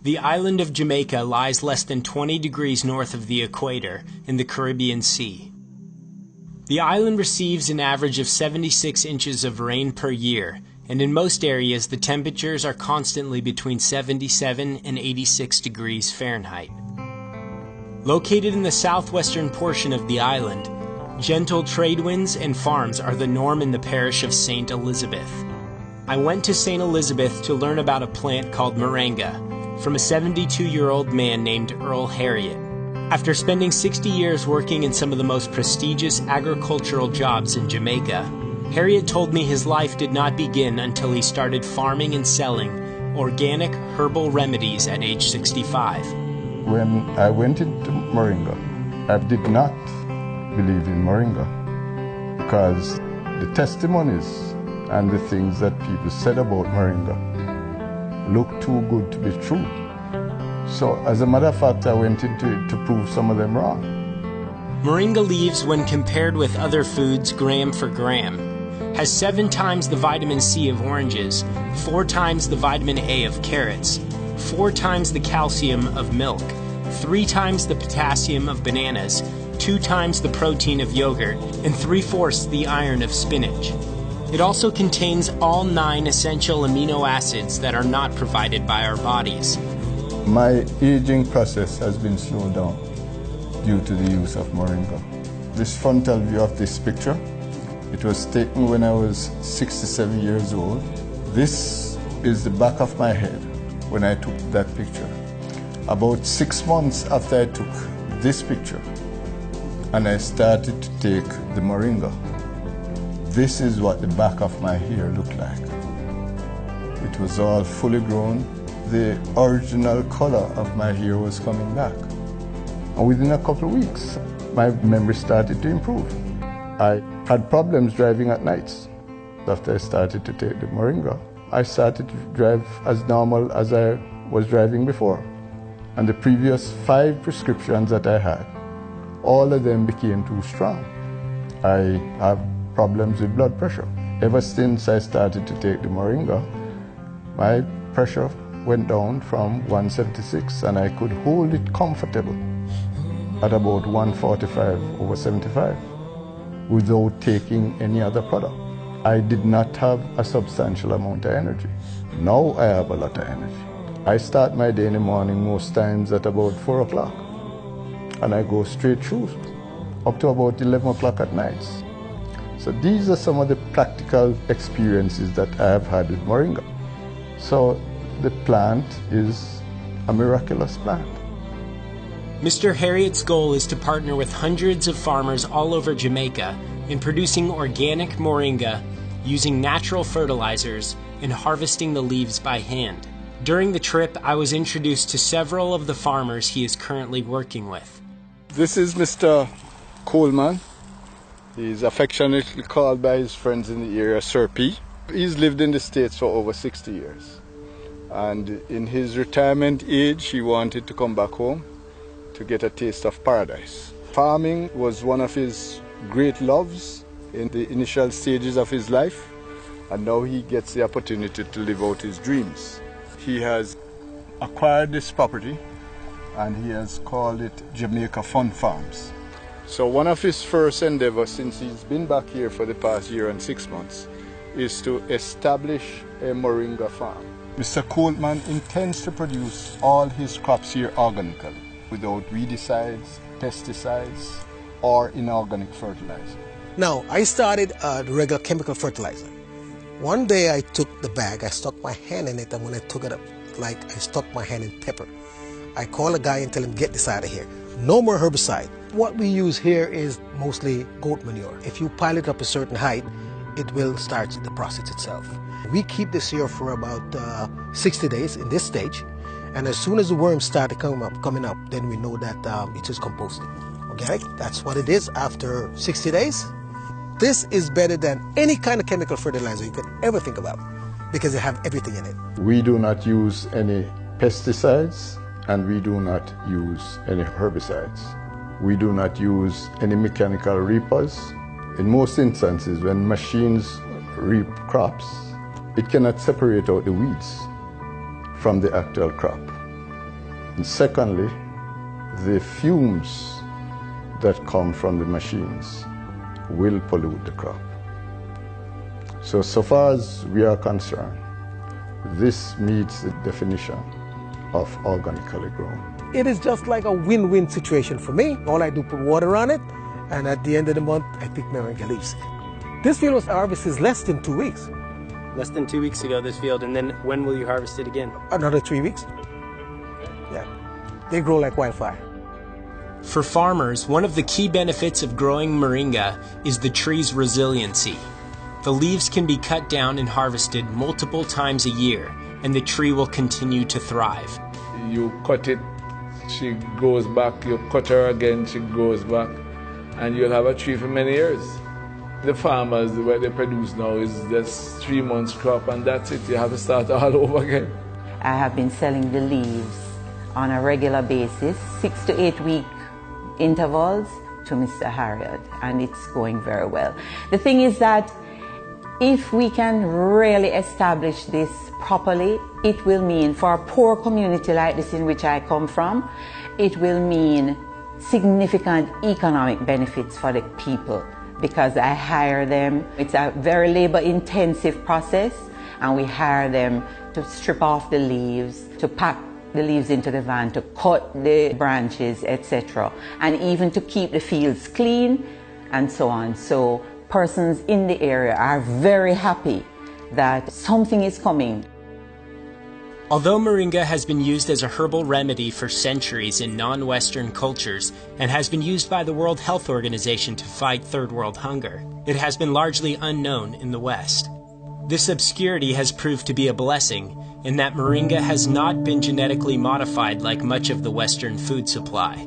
The island of Jamaica lies less than 20 degrees north of the equator in the Caribbean Sea. The island receives an average of 76 inches of rain per year, and in most areas the temperatures are constantly between 77 and 86 degrees Fahrenheit. Located in the southwestern portion of the island, gentle trade winds and farms are the norm in the parish of St. Elizabeth. I went to St. Elizabeth to learn about a plant called moringa from a 72-year-old man named Earl Harriet. After spending 60 years working in some of the most prestigious agricultural jobs in Jamaica, Harriet told me his life did not begin until he started farming and selling organic herbal remedies at age 65. When I went into moringa, I did not believe in moringa because the testimonies and the things that people said about moringa looked too good to be true. So as a matter of fact, I went into it to prove some of them wrong. Moringa leaves, when compared with other foods gram for gram, has 7 times the vitamin C of oranges, 4 times the vitamin A of carrots, 4 times the calcium of milk, 3 times the potassium of bananas, 2 times the protein of yogurt, and 3/4 the iron of spinach. It also contains all 9 essential amino acids that are not provided by our bodies. My aging process has been slowed down due to the use of moringa. This frontal view of this picture, it was taken when I was 67 years old. This is the back of my head when I took that picture. About 6 months after I took this picture and I started to take the moringa, this is what the back of my hair looked like. It was all fully grown. The original color of my hair was coming back. And within a couple of weeks, my memory started to improve. I had problems driving at nights. After I started to take the moringa, I started to drive as normal as I was driving before. And the previous 5 prescriptions that I had, all of them became too strong. I have problems with blood pressure. Ever since I started to take the moringa, my pressure went down from 176 and I could hold it comfortable at about 145/75 without taking any other product. I did not have a substantial amount of energy. Now I have a lot of energy. I start my day in the morning most times at about 4 o'clock and I go straight through up to about 11 o'clock at night. So these are some of the practical experiences that I have had with moringa. So the plant is a miraculous plant. Mr. Harriet's goal is to partner with hundreds of farmers all over Jamaica in producing organic moringa using natural fertilizers and harvesting the leaves by hand. During the trip, I was introduced to several of the farmers he is currently working with. This is Mr. Coleman. He's affectionately called by his friends in the area Sir P. He's lived in the States for over 60 years. And in his retirement age, he wanted to come back home to get a taste of paradise. Farming was one of his great loves in the initial stages of his life, and now he gets the opportunity to live out his dreams. He has acquired this property and he has called it Jamaica Fun Farms. So one of his first endeavors since he's been back here for the past year and 6 months is to establish a moringa farm. Mr. Coleman intends to produce all his crops here organically without weedicides, pesticides, or inorganic fertilizer. Now, I started the regular chemical fertilizer. One day I took the bag, I stuck my hand in it, and when I took it up, like I stuck my hand in pepper. I call a guy and tell him, get this out of here. No more herbicide. What we use here is mostly goat manure. If you pile it up a certain height, it will start the process itself. We keep this here for about 60 days in this stage, and as soon as the worms start coming up, then we know that it is composting. Okay, that's what it is after 60 days. This is better than any kind of chemical fertilizer you could ever think about because they have everything in it. We do not use any pesticides and we do not use any herbicides. We do not use any mechanical reapers. In most instances, when machines reap crops, it cannot separate out the weeds from the actual crop. And secondly, the fumes that come from the machines will pollute the crop. So far as we are concerned, this meets the definition of organically grown. It is just like a win-win situation for me. All I do put water on it, and at the end of the month, I pick moringa leaves. This field was harvested less than 2 weeks. Less than 2 weeks ago, this field, and then when will you harvest it again? Another 3 weeks. Yeah, they grow like wildfire. For farmers, one of the key benefits of growing moringa is the tree's resiliency. The leaves can be cut down and harvested multiple times a year, and the tree will continue to thrive. You cut it, she goes back, you cut her again, she goes back, and you'll have a tree for many years. The farmers, what they produce now is just 3 months crop, and that's it. You have to start all over again. I have been selling the leaves on a regular basis, 6 to 8 week intervals to Mr. Harriet, and it's going very well. The thing is that if we can really establish this properly, it will mean for a poor community like this in which I come from, it will mean significant economic benefits for the people because I hire them. It's a very labor-intensive process, and we hire them to strip off the leaves, to pack the leaves into the van, to cut the branches, etc., and even to keep the fields clean and so on. So persons in the area are very happy that something is coming. Although moringa has been used as a herbal remedy for centuries in non-Western cultures and has been used by the World Health Organization to fight third world hunger, it has been largely unknown in the West. This obscurity has proved to be a blessing in that moringa has not been genetically modified like much of the Western food supply.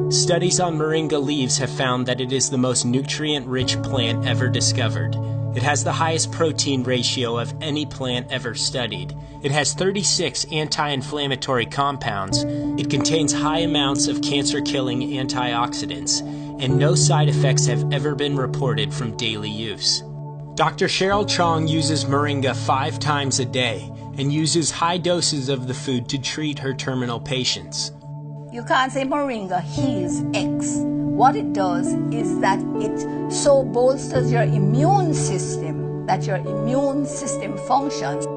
Studies on moringa leaves have found that it is the most nutrient-rich plant ever discovered. It has the highest protein ratio of any plant ever studied. It has 36 anti-inflammatory compounds. It contains high amounts of cancer-killing antioxidants, and no side effects have ever been reported from daily use. Dr. Cheryl Chong uses moringa 5 times a day and uses high doses of the food to treat her terminal patients. You can't say moringa heals X. What it does is that it so bolsters your immune system that your immune system functions.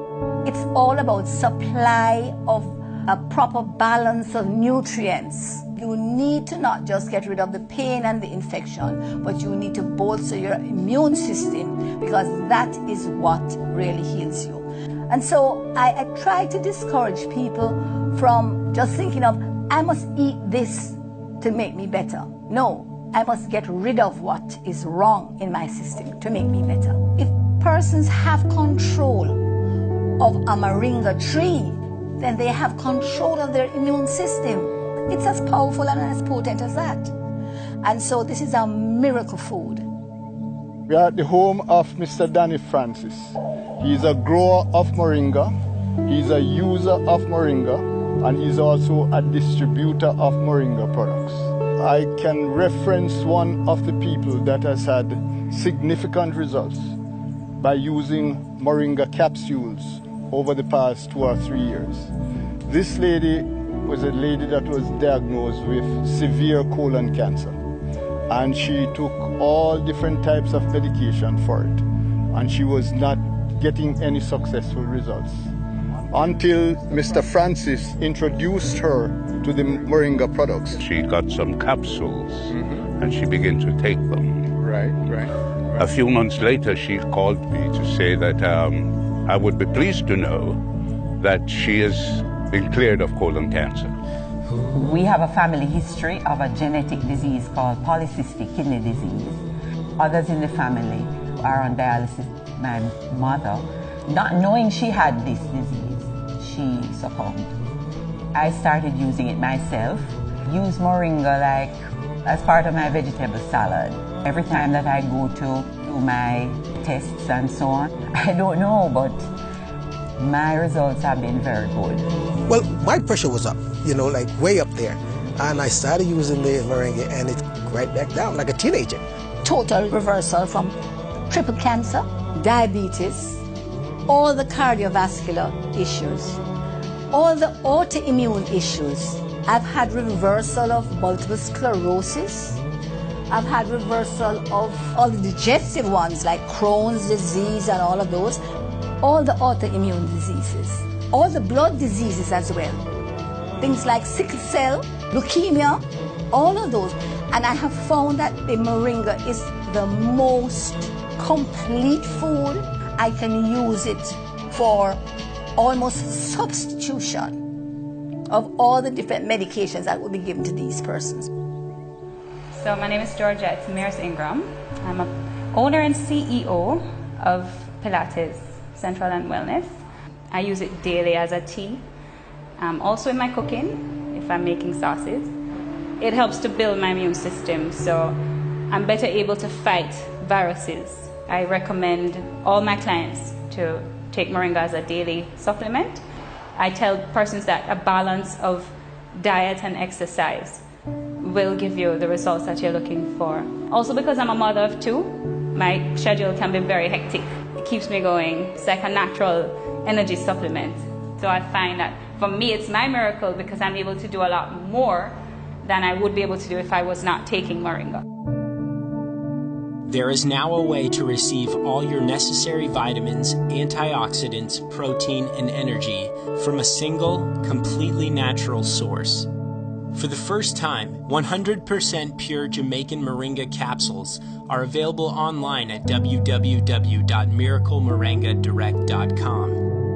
It's all about supply of a proper balance of nutrients. You need to not just get rid of the pain and the infection, but you need to bolster your immune system because that is what really heals you. And so I try to discourage people from just thinking of, I must eat this to make me better. No, I must get rid of what is wrong in my system to make me better. If persons have control of a moringa tree, then they have control of their immune system. It's as powerful and as potent as that. And so this is a miracle food. We are at the home of Mr. Danny Francis. He's a grower of moringa, he's a user of moringa, and he's also a distributor of moringa products. I can reference one of the people that has had significant results by using moringa capsules over the past 2 or 3 years. This lady was a lady that was diagnosed with severe colon cancer, and she took all different types of medication for it, and she was not getting any successful results until Mr. Francis introduced her to the moringa products. She got some capsules and she began to take them. Right. A few months later, she called me to say that I would be pleased to know that she has been cleared of colon cancer. We have a family history of a genetic disease called polycystic kidney disease. Others in the family are on dialysis. My mother, not knowing she had this disease, she succumbed. I started using it myself. Use moringa like as part of my vegetable salad. Every time that I go to do my tests and so on, I don't know, but my results have been very good. Well, my pressure was up, like way up there. And I started using the moringa and it right back down like a teenager. Total reversal from triple cancer, diabetes, all the cardiovascular issues. all the autoimmune issues. I've had reversal of multiple sclerosis. I've had reversal of all the digestive ones like Crohn's disease and all of those. All the autoimmune diseases. All the blood diseases as well. Things like sickle cell, leukemia, all of those. And I have found that the moringa is the most complete food. I can use it for almost substitution of all the different medications that will be given to these persons. So my name is Georgette Mears Ingram. I'm an owner and CEO of Pilates Central and Wellness. I use it daily as a tea. Also in my cooking, if I'm making sauces. It helps to build my immune system, so I'm better able to fight viruses. I recommend all my clients to take moringa as a daily supplement. I tell persons that a balance of diet and exercise will give you the results that you're looking for. Also, because I'm a mother of two, my schedule can be very hectic. It keeps me going. It's like a natural energy supplement. So I find that for me it's my miracle because I'm able to do a lot more than I would be able to do if I was not taking moringa. There is now a way to receive all your necessary vitamins, antioxidants, protein, and energy from a single, completely natural source. For the first time, 100% pure Jamaican moringa capsules are available online at www.miraclemoringadirect.com.